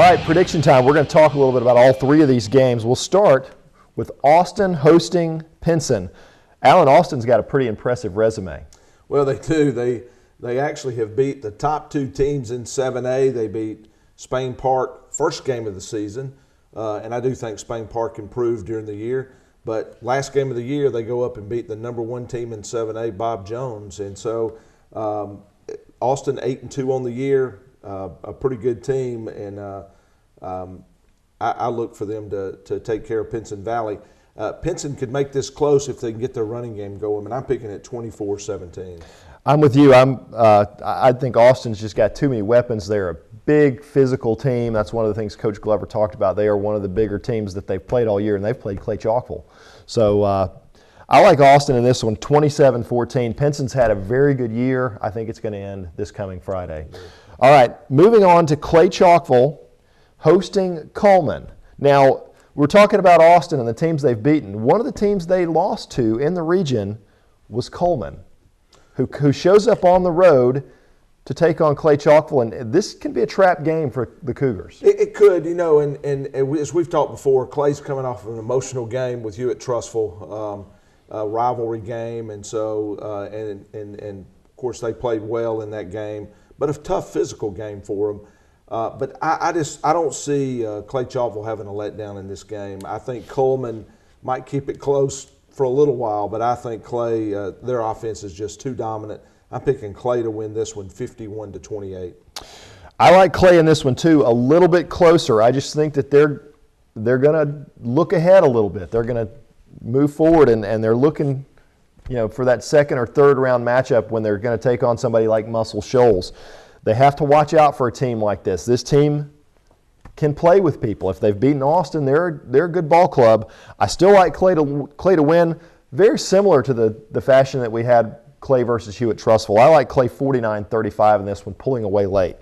All right, prediction time. We're going to talk a little bit about all three of these games. We'll start with Austin hosting Penson. Alan, Austin's got a pretty impressive resume. Well, they do. They actually have beat the top two teams in 7A. They beat Spain Park first game of the season, and I do think Spain Park improved during the year. But last game of the year, they go up and beat the number one team in 7A, Bob Jones. And so Austin 8-2 on the year, a pretty good team, and I look for them to take care of Penson Valley. Penson could make this close if they can get their running game going, and I'm picking at 24-17. I'm with you. I think Austin's just got too many weapons. They're a big physical team. That's one of the things Coach Glover talked about. They are one of the bigger teams that they've played all year, and they've played Clay Chalkville. So I like Austin in this one, 27-14. Penson's had a very good year. I think it's going to end this coming Friday. All right, moving on to Clay Chalkville hosting Coleman. Now, we're talking about Austin and the teams they've beaten. One of the teams they lost to in the region was Coleman, who shows up on the road to take on Clay Chalkville, and this can be a trap game for the Cougars. It could, and as we've talked before, Clay's coming off of an emotional game with Hewitt-Trussville, a rivalry game, and so and of course they played well in that game, but a tough physical game for them. But I don't see Clay Chalkville having a letdown in this game. I think Coleman might keep it close for a little while, but I think Clay, their offense is just too dominant. I'm picking Clay to win this one 51-28. I like Clay in this one too, a little bit closer. I just think that they're going to look ahead a little bit. They're going to move forward, and they're looking, for that second or third round matchup when they're going to take on somebody like Muscle Shoals. They have to watch out for a team like this. This team can play with people. If they've beaten Austin, they're a good ball club. I still like Clay to win, very similar to the fashion that we had Clay versus Hewitt-Trussville. I like Clay 49-35 in this one, pulling away late.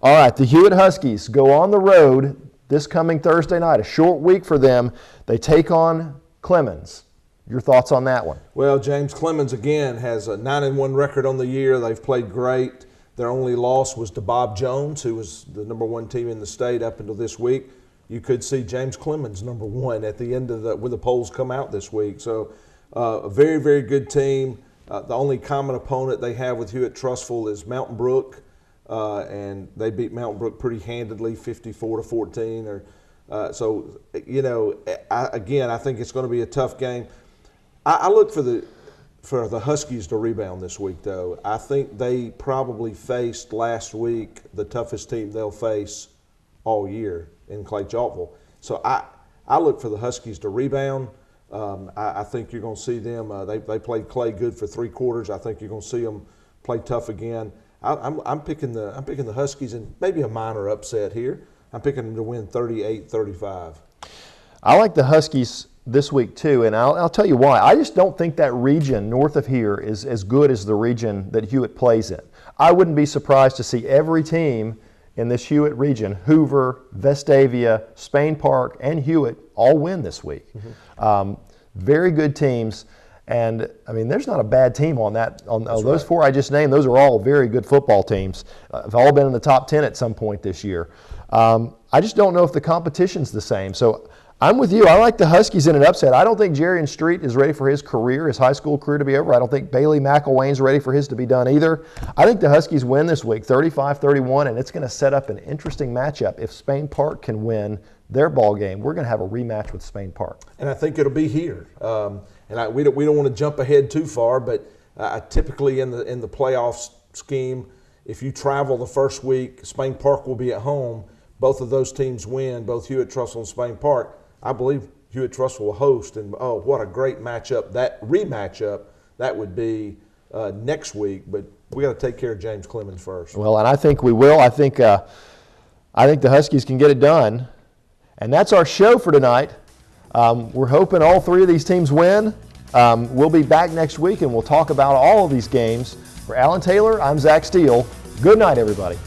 All right, the Hewitt Huskies go on the road this coming Thursday night, a short week for them. They take on Clemens. Your thoughts on that one? Well, James Clemens, again, has a 9-1 record on the year. They've played great. Their only loss was to Bob Jones, who was the number one team in the state up until this week. You could see James Clemens number one at the end of when the polls come out this week. So a very, very good team. The only common opponent they have with Hewitt-Trussville is Mountain Brook, and they beat Mountain Brook pretty handedly, 54-14. So, I think it's going to be a tough game. I look for the Huskies to rebound this week, though. I think they probably faced last week the toughest team they'll face all year in Clay Chalkville. So I look for the Huskies to rebound. I think you're going to see them. They played Clay good for 3 quarters. I think you're going to see them play tough again. I'm picking the Huskies, and maybe a minor upset here. I'm picking them to win 38-35. I like the Huskies this week too, and I'll tell you why. I just don't think that region north of here is as good as the region that Hewitt plays in. I wouldn't be surprised to see every team in this Hewitt region, Hoover, Vestavia, Spain Park, and Hewitt, all win this week. Mm-hmm. Very good teams, and there's not a bad team on that. On those right. 4 I just named, those are all very good football teams. Have all been in the top 10 at some point this year. I just don't know if the competition's the same. So I'm with you. I like the Huskies in an upset. I don't think Jerian Street is ready for his high school career to be over. I don't think Bailey McElwain's ready for his to be done either. I think the Huskies win this week, 35-31, and it's going to set up an interesting matchup. If Spain Park can win their ball game, we're going to have a rematch with Spain Park. And I think it'll be here. We don't want to jump ahead too far, but typically in the playoff scheme, if you travel the first week, Spain Park will be at home. Both of those teams win, both Hewitt-Trussville and Spain Park. I believe Hewitt-Trussville will host, and what a great matchup, that rematchup that would be next week. But we got to take care of James Clemens first. Well, and I think we will. I think the Huskies can get it done, and that's our show for tonight. We're hoping all 3 of these teams win. We'll be back next week, and we'll talk about all of these games. For Alan Taylor, I'm Zach Steele. Good night, everybody.